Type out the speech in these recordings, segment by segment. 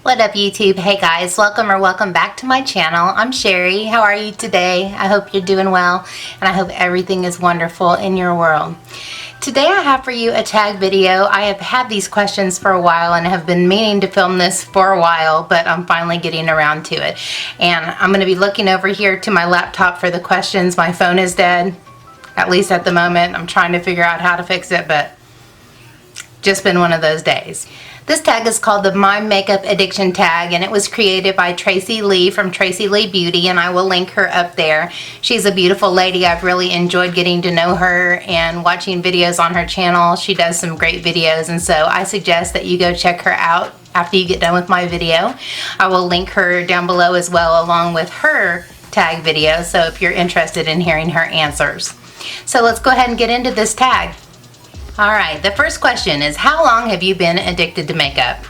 What up YouTube? Hey guys, welcome back to my channel. I'm Sherry. How are you today? I hope you're doing well and I hope everything is wonderful in your world. Today I have for you a tag video. I have had these questions for a while and have been meaning to film this for a while, but I'm finally getting around to it. And I'm going to be looking over here to my laptop for the questions. My phone is dead, at least at the moment. I'm trying to figure out how to fix it, but just been one of those days. This tag is called the My Makeup Addiction tag, and it was created by Tracy Lee from Tracy Lee Beauty, and I will link her up there. She's a beautiful lady. I've really enjoyed getting to know her and watching videos on her channel. She does some great videos, and so I suggest that you go check her out after you get done with my video. I will link her down below as well, along with her tag video, so if you're interested in hearing her answers. So let's go ahead and get into this tag. Alright, the first question is, how long have you been addicted to makeup?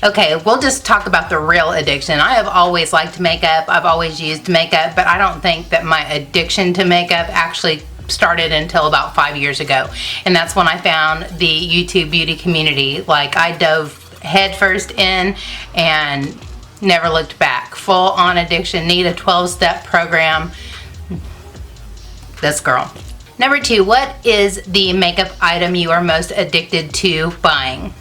Okay, we'll just talk about the real addiction. I have always liked makeup. I've always used makeup, but I don't think that my addiction to makeup actually started until about 5 years ago. And that's when I found the YouTube beauty community. Like, I dove headfirst in and never looked back. Full on addiction, need a 12-step program. This girl. Number 2, what is the makeup item you are most addicted to buying?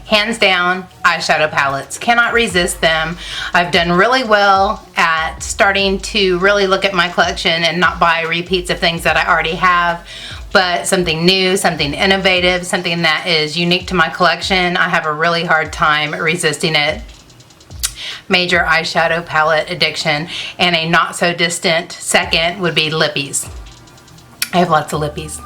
Hands down, eyeshadow palettes. Cannot resist them. I've done really well at starting to really look at my collection and not buy repeats of things that I already have, but something new, something innovative, something that is unique to my collection, I have a really hard time resisting it. Major eyeshadow palette addiction, and a not so distant second would be lippies. I have lots of lippies.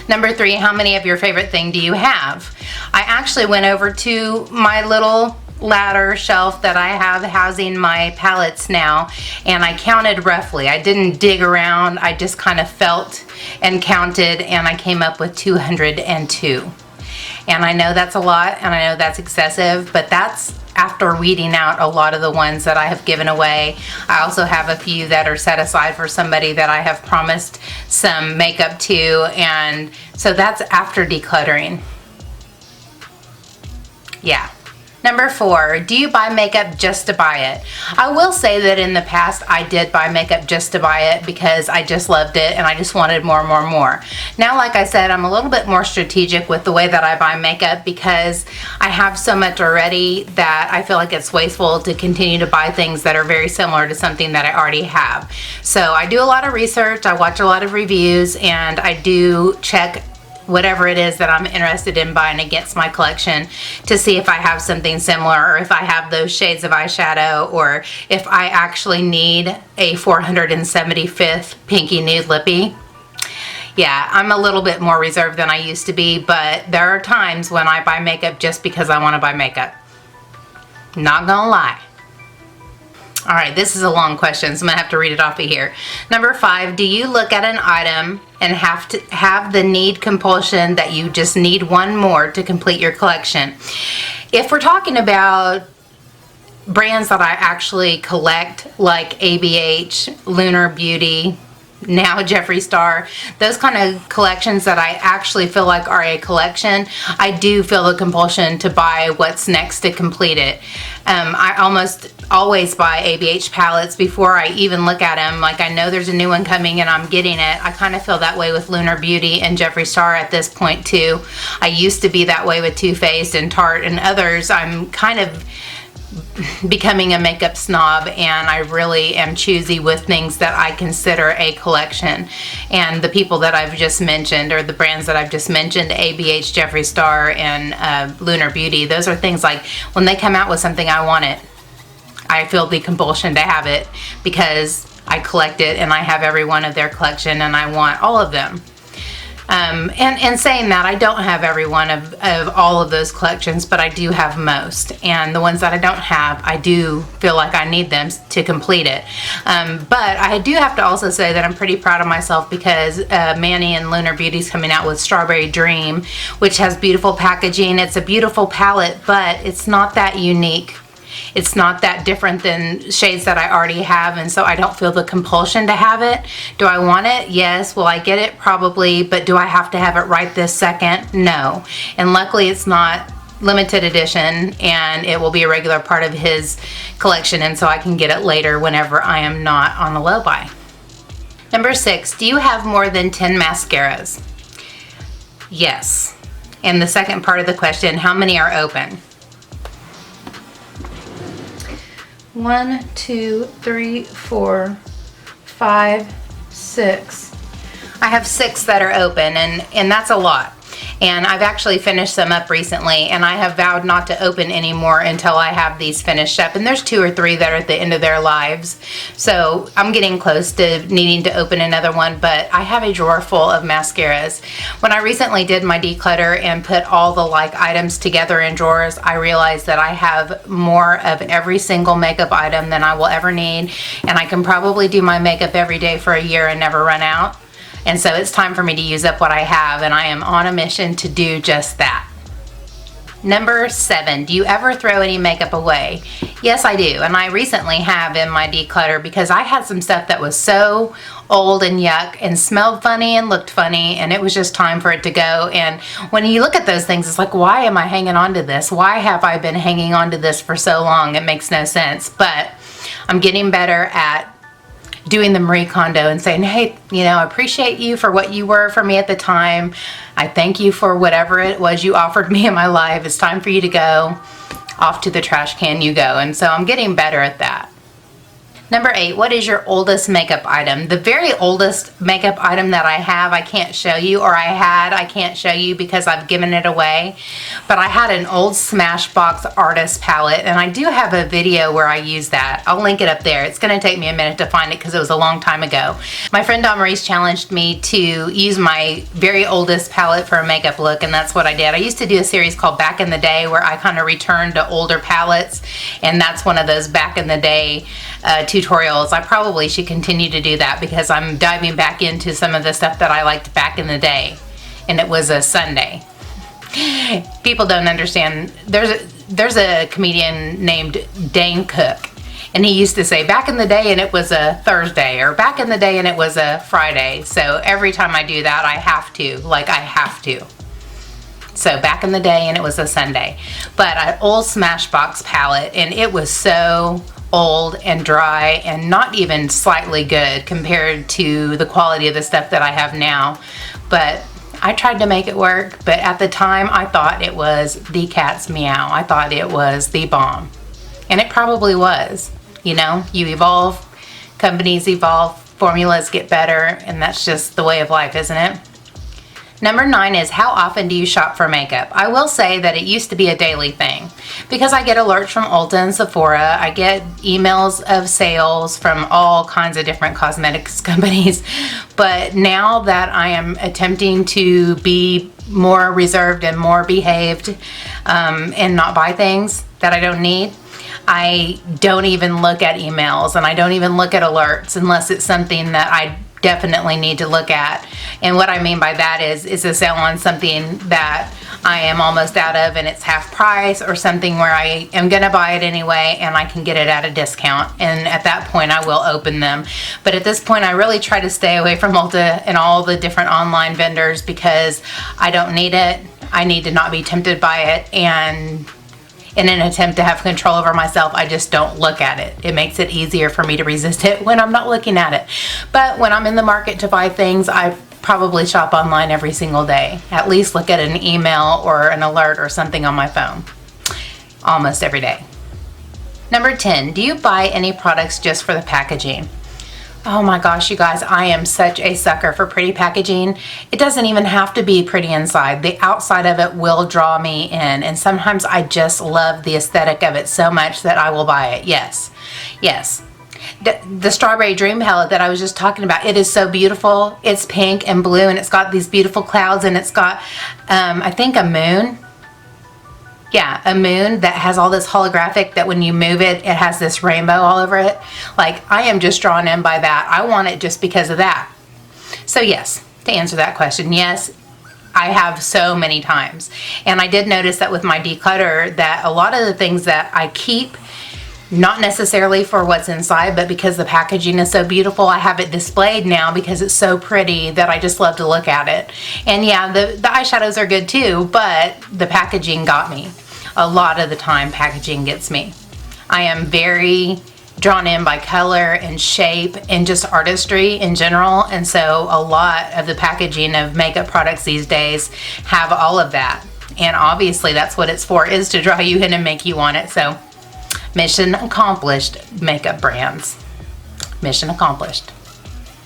Number 3, how many of your favorite thing do you have? I actually went over to my little ladder shelf that I have housing my palettes now, and I counted roughly. I didn't dig around, I just kind of felt and counted, and I came up with 202. And I know that's a lot, and I know that's excessive, but that's after weeding out a lot of the ones that I have given away. I also have a few that are set aside for somebody that I have promised some makeup to, and so that's after decluttering. Yeah. Number 4, do you buy makeup just to buy it? I will say that in the past I did buy makeup just to buy it because I just loved it and I just wanted more. Now, like I said, I'm a little bit more strategic with the way that I buy makeup because I have so much already that I feel like it's wasteful to continue to buy things that are very similar to something that I already have. So I do a lot of research, I watch a lot of reviews, and I do check whatever it is that I'm interested in buying against my collection to see if I have something similar, or if I have those shades of eyeshadow, or if I actually need a 475th Pinky Nude Lippy. Yeah, I'm a little bit more reserved than I used to be, but there are times when I buy makeup just because I want to buy makeup. Not gonna lie. Alright, this is a long question, so I'm going to have to read it off of here. Number 5, do you look at an item and have to have the need compulsion that you just need one more to complete your collection? If we're talking about brands that I actually collect, like ABH, Lunar Beauty, now Jeffree Star, those kind of collections that I actually feel like are a collection, I do feel the compulsion to buy what's next to complete it. I almost always buy ABH palettes before I even look at them. Like, I know there's a new one coming and I'm getting it. I kind of feel that way with Lunar Beauty and Jeffree Star at this point too. I used to be that way with Too Faced and Tarte and others. I'm kind of becoming a makeup snob, and I really am choosy with things that I consider a collection. And the people that I've just mentioned, or the brands that I've just mentioned, ABH, Jeffree Star, and Lunar Beauty, those are things like when they come out with something, I want it. I feel the compulsion to have it because I collect it and I have every one of their collection and I want all of them. And saying that, I don't have every one of all of those collections, but I do have most. And the ones that I don't have, I do feel like I need them to complete it. But I do have to also say that I'm pretty proud of myself because Manny and Lunar Beauty's coming out with Strawberry Dream, which has beautiful packaging. It's a beautiful palette, but it's not that unique. It's not that different than shades that I already have, and so I don't feel the compulsion to have it. Do I want it? Yes. Will I get it? Probably. But do I have to have it right this second? No. And luckily it's not limited edition, and it will be a regular part of his collection, and so I can get it later whenever I am not on the low buy. Number 6, do you have more than 10 mascaras? Yes. And the second part of the question, how many are open? 1, 2, 3, 4, 5, 6. I have 6 that are open, and that's a lot. And I've actually finished some up recently, and I have vowed not to open any more until I have these finished up. And there's 2 or 3 that are at the end of their lives. So I'm getting close to needing to open another one, but I have a drawer full of mascaras. When I recently did my declutter and put all the like items together in drawers, I realized that I have more of every single makeup item than I will ever need. And I can probably do my makeup every day for a year and never run out. And so it's time for me to use up what I have, and I am on a mission to do just that. Number 7, do you ever throw any makeup away? Yes, I do, and I recently have in my declutter because I had some stuff that was so old and yuck and smelled funny and looked funny, and it was just time for it to go. And when you look at those things, it's like, why am I hanging on to this? Why have I been hanging on to this for so long? It makes no sense, but I'm getting better at doing the Marie Kondo and saying, hey, you know, I appreciate you for what you were for me at the time. I thank you for whatever it was you offered me in my life. It's time for you to go. Off to the trash can you go. And so I'm getting better at that. Number 8, what is your oldest makeup item? The very oldest makeup item that I have, I can't show you, or I can't show you because I've given it away. But I had an old Smashbox artist palette, and I do have a video where I use that. I'll link it up there. It's going to take me a minute to find it because it was a long time ago. My friend Dawn Maurice challenged me to use my very oldest palette for a makeup look, and that's what I did. I used to do a series called Back in the Day where I kind of returned to older palettes, and that's one of those back in the day tutorials. I probably should continue to do that because I'm diving back into some of the stuff that I liked back in the day, and it was a Sunday. People don't understand. There's a comedian named Dane Cook, and he used to say back in the day and it was a Thursday, or back in the day and it was a Friday. So every time I do that, I have to. So back in the day and it was a Sunday. But an old Smashbox palette, and it was so old and dry and not even slightly good compared to the quality of the stuff that I have now. But I tried to make it work, but at the time I thought it was the cat's meow. I thought it was the bomb. And it probably was. You know, you evolve, companies evolve, formulas get better, and that's just the way of life, isn't it? Number 9 is, how often do you shop for makeup? I will say that it used to be a daily thing because I get alerts from Ulta and Sephora. I get emails of sales from all kinds of different cosmetics companies. But now that I am attempting to be more reserved and more behaved and not buy things that I don't need, I don't even look at emails and I don't even look at alerts unless it's something that I definitely need to look at. And what I mean by that is a sale on something that I am almost out of and it's half price, or something where I am going to buy it anyway and I can get it at a discount, and at that point I will open them. But at this point I really try to stay away from Ulta and all the different online vendors because I don't need it. I need to not be tempted by it, and in an attempt to have control over myself, I just don't look at it. It makes it easier for me to resist it when I'm not looking at it. But when I'm in the market to buy things, I probably shop online every single day. At least look at an email or an alert or something on my phone. Almost every day. Number 10, do you buy any products just for the packaging? Oh my gosh, you guys, I am such a sucker for pretty packaging. It doesn't even have to be pretty inside. The outside of it will draw me in, and sometimes I just love the aesthetic of it so much that I will buy it. Yes. The Strawberry Dream palette that I was just talking about, it is so beautiful. It's pink and blue, and it's got these beautiful clouds, and it's got, I think, a moon. Yeah, a moon that has all this holographic that when you move it, it has this rainbow all over it. Like, I am just drawn in by that. I want it just because of that. So yes, to answer that question, yes, I have so many times. And I did notice that with my declutter that a lot of the things that I keep, not necessarily for what's inside, but because the packaging is so beautiful, I have it displayed now because it's so pretty that I just love to look at it. And yeah, the eyeshadows are good too, but the packaging got me. a lot of the time packaging gets me. I am very drawn in by color and shape and just artistry in general, and so a lot of the packaging of makeup products these days have all of that, and obviously that's what it's for, is to draw you in and make you want it. So mission accomplished, makeup brands. Mission accomplished.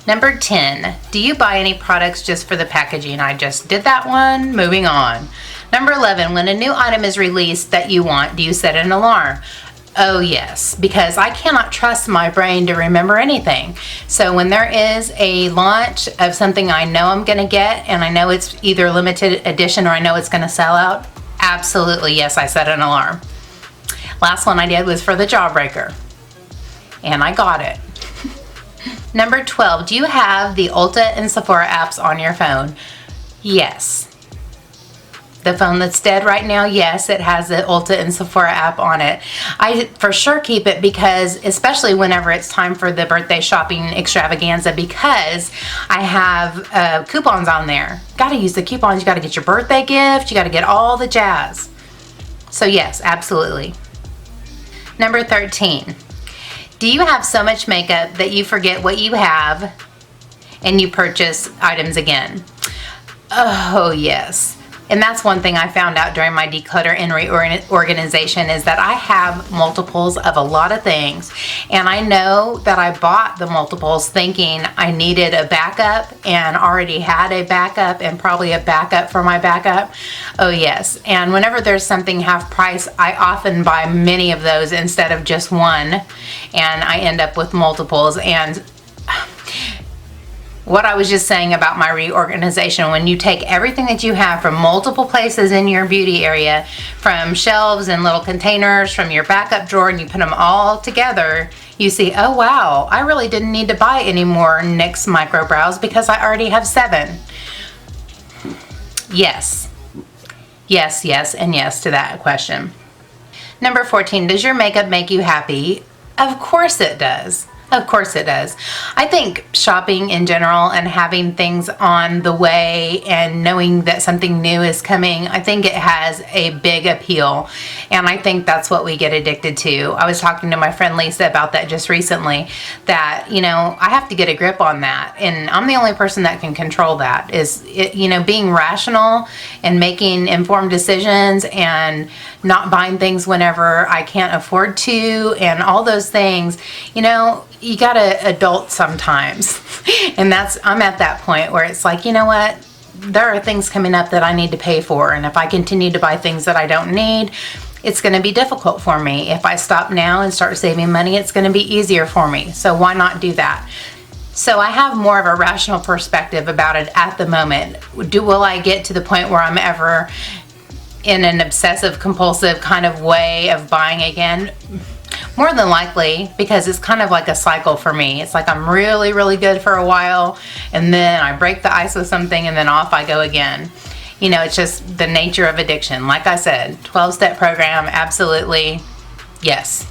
Number 10, do you buy any products just for the packaging? I just did that one. Moving on. Number 11, when a new item is released that you want, do you set an alarm? Oh yes, because I cannot trust my brain to remember anything. So when there is a launch of something I know I'm gonna get, and I know it's either limited edition or I know it's gonna sell out, absolutely yes, I set an alarm. Last one I did was for the Jawbreaker, and I got it. Number 12, do you have the Ulta and Sephora apps on your phone? Yes. The phone that's dead right now, yes, it has the Ulta and Sephora app on it. I for sure keep it because, especially whenever it's time for the birthday shopping extravaganza, because I have coupons on there. Gotta use the coupons. You gotta get your birthday gift. You gotta get all the jazz. So yes, absolutely. Number 13. Do you have so much makeup that you forget what you have and you purchase items again? Oh, yes. And that's one thing I found out during my declutter and reorganization, is that I have multiples of a lot of things. And I know that I bought the multiples thinking I needed a backup and already had a backup and probably a backup for my backup. Oh yes. And whenever there's something half price, I often buy many of those instead of just one. And I end up with multiples. And what I was just saying about my reorganization, when you take everything that you have from multiple places in your beauty area, from shelves and little containers, from your backup drawer, and you put them all together, you see, oh wow, I really didn't need to buy any more NYX micro brows because I already have 7. Yes. Yes, yes, and yes to that question. Number 14, does your makeup make you happy? Of course it does. Of course it does. I think shopping in general and having things on the way and knowing that something new is coming, I think it has a big appeal. And I think that's what we get addicted to. I was talking to my friend Lisa about that just recently, that, you know, I have to get a grip on that. And I'm the only person that can control that, is, you know, being rational and making informed decisions and not buying things whenever I can't afford to and all those things. You know, you gotta adult sometimes. And I'm at that point where it's like, you know what? There are things coming up that I need to pay for. And if I continue to buy things that I don't need, it's gonna be difficult for me. If I stop now and start saving money, it's gonna be easier for me. So why not do that? So I have more of a rational perspective about it at the moment. Will I get to the point where I'm ever in an obsessive compulsive kind of way of buying again? More than likely, because it's kind of like a cycle for me. It's like I'm really, really good for a while, and then I break the ice with something, and then off I go again. You know, it's just the nature of addiction. Like I said, 12-step program, absolutely, yes.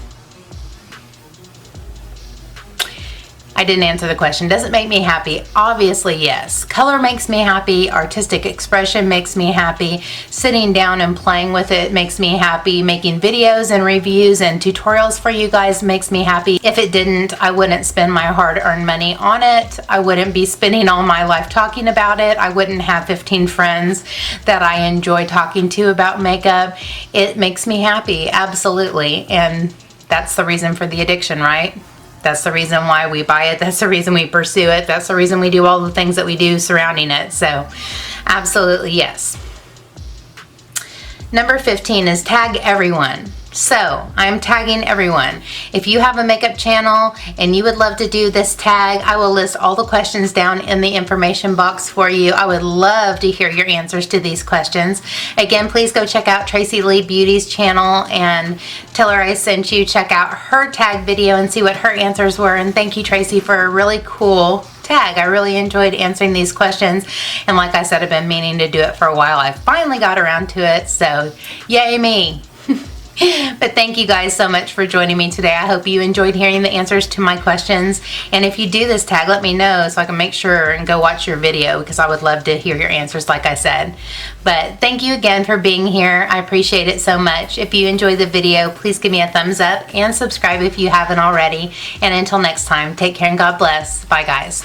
I didn't answer the question. Does it make me happy? Obviously, yes. Color makes me happy. Artistic expression makes me happy. Sitting down and playing with it makes me happy. Making videos and reviews and tutorials for you guys makes me happy. If it didn't, I wouldn't spend my hard-earned money on it. I wouldn't be spending all my life talking about it. I wouldn't have 15 friends that I enjoy talking to about makeup. It makes me happy, absolutely. And that's the reason for the addiction, right? That's the reason why we buy it. That's the reason we pursue it. That's the reason we do all the things that we do surrounding it. So, absolutely yes. Number 15 is tag everyone. So, I'm tagging everyone. If you have a makeup channel and you would love to do this tag, I will list all the questions down in the information box for you. I would love to hear your answers to these questions. Again, please go check out Tracy Lee Beauty's channel and tell her I sent you. Check out her tag video and see what her answers were. And thank you, Tracy, for a really cool tag. I really enjoyed answering these questions. And like I said, I've been meaning to do it for a while. I finally got around to it. So, yay me. But thank you guys so much for joining me today. I hope you enjoyed hearing the answers to my questions. And if you do this tag, let me know so I can make sure and go watch your video, because I would love to hear your answers like I said. But thank you again for being here. I appreciate it so much. If you enjoyed the video, please give me a thumbs up and subscribe if you haven't already. And until next time, take care and God bless. Bye guys.